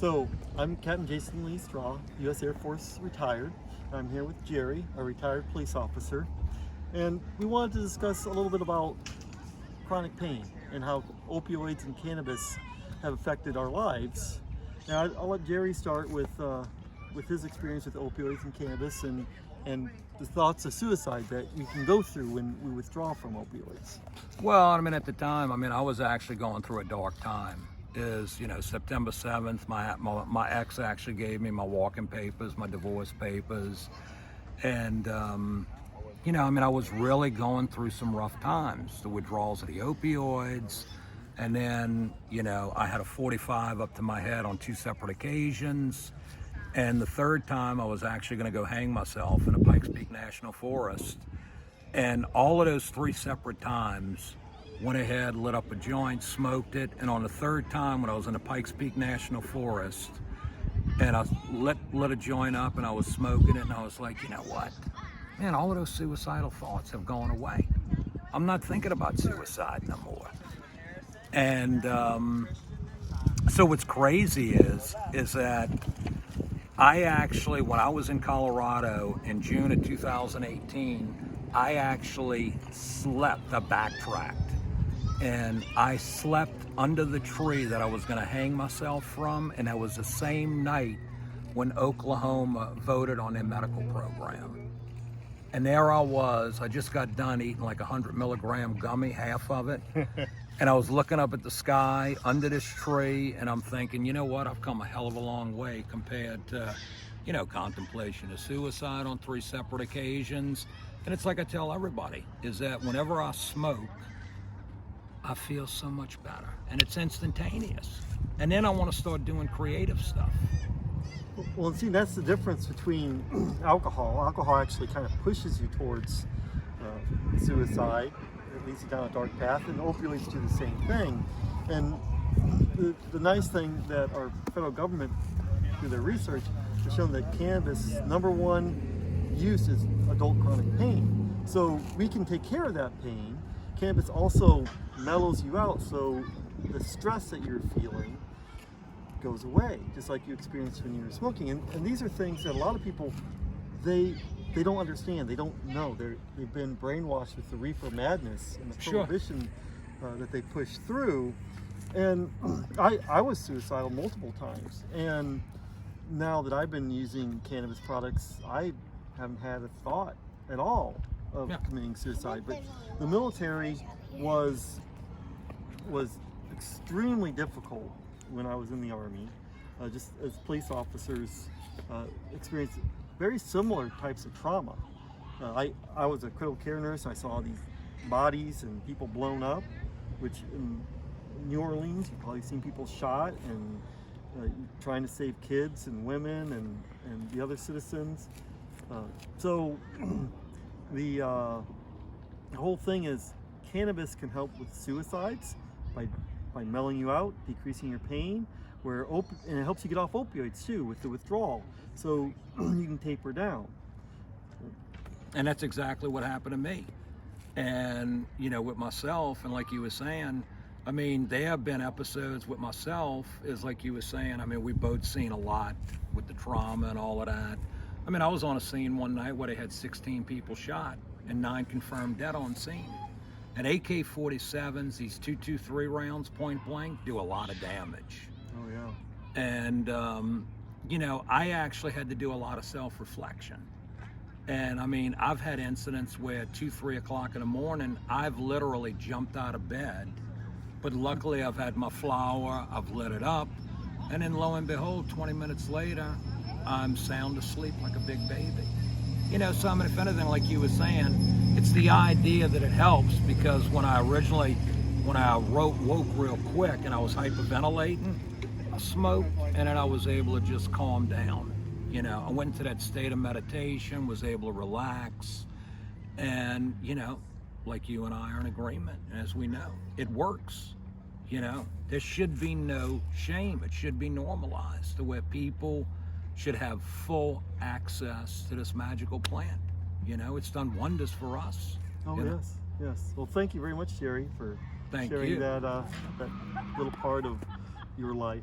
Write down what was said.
So I'm Captain Jason Lee Straw, U.S. Air Force retired. I'm here with Jerry, a retired police officer, and we wanted to discuss a little bit about chronic pain and how opioids and cannabis have affected our lives. Now I'll let Jerry start with his experience with opioids and cannabis and the thoughts of suicide that we can go through when we withdraw from opioids. Well, I mean, at the time, I was actually going through a dark time. September 7th, my ex actually gave me my walking papers, my divorce papers. And, I was really going through some rough times, the withdrawals of the opioids. And then, I had a 45 up to my head on 2 separate occasions. And the third time I was actually going to go hang myself in a Pikes Peak National Forest. And all of those 3 separate times, went ahead, lit up a joint, smoked it, and on the third time when I was in the Pikes Peak National Forest, and I lit a joint up and I was smoking it, and I was like, you know what? Man, all of those suicidal thoughts have gone away. I'm not thinking about suicide no more. And so what's crazy is that I actually, when I was in Colorado in June of 2018, I actually slept, I backtracked, and I slept under the tree that I was gonna hang myself from, and that was the same night when Oklahoma voted on their medical program. And there I just got done eating like 100 milligram gummy, half of it, and I was looking up at the sky under this tree, and I'm thinking, you know what, I've come a hell of a long way compared to, contemplation of suicide on 3 separate occasions. And it's like I tell everybody, is that whenever I smoke, I feel so much better, and it's instantaneous. And then I want to start doing creative stuff. Well, see, that's the difference between alcohol. Alcohol actually kind of pushes you towards suicide. It leads you down a dark path, and opioids do the same thing. And the nice thing that our federal government, through their research, has shown that cannabis' #1 use is adult chronic pain. So we can take care of that pain. Cannabis also mellows you out, so the stress that you're feeling goes away, just like you experienced when you were smoking. And these are things that a lot of people, they don't understand. They don't know. They've been brainwashed with the reefer madness and the prohibition that they push through. And I was suicidal multiple times. And now that I've been using cannabis products, I haven't had a thought at all of committing suicide. But the military was extremely difficult when I was in the Army. Just as police officers experienced very similar types of trauma. I was a critical care nurse. I saw these bodies and people blown up, which in New Orleans, you've probably seen people shot, and trying to save kids and women and the other citizens. So the whole thing is cannabis can help with suicides by mellowing you out, decreasing your pain, and it helps you get off opioids too with the withdrawal, so you can taper down. And that's exactly what happened to me. And with myself, and like you were saying, there have been episodes with myself, is like you were saying, we both seen a lot with the trauma and all of that. I was on a scene one night where they had 16 people shot and 9 confirmed dead on scene. And AK-47s, these .223 rounds, point blank, do a lot of damage. Oh yeah. And I actually had to do a lot of self-reflection. And I've had incidents where 2-3 o'clock in the morning, I've literally jumped out of bed, but luckily I've had my flower, I've lit it up, and then lo and behold, 20 minutes later, I'm sound asleep like a big baby. So if anything, like you were saying, it's the idea that it helps, because when I woke real quick and I was hyperventilating, I smoked, and then I was able to just calm down. I went into that state of meditation, was able to relax, and like you and I are in agreement, as we know, it works. There should be no shame. It should be normalized to where people should have full access to this magical plant. It's done wonders for us. Oh yes. Well, thank you very much, Jerry, for Thank sharing you. that little part of your life.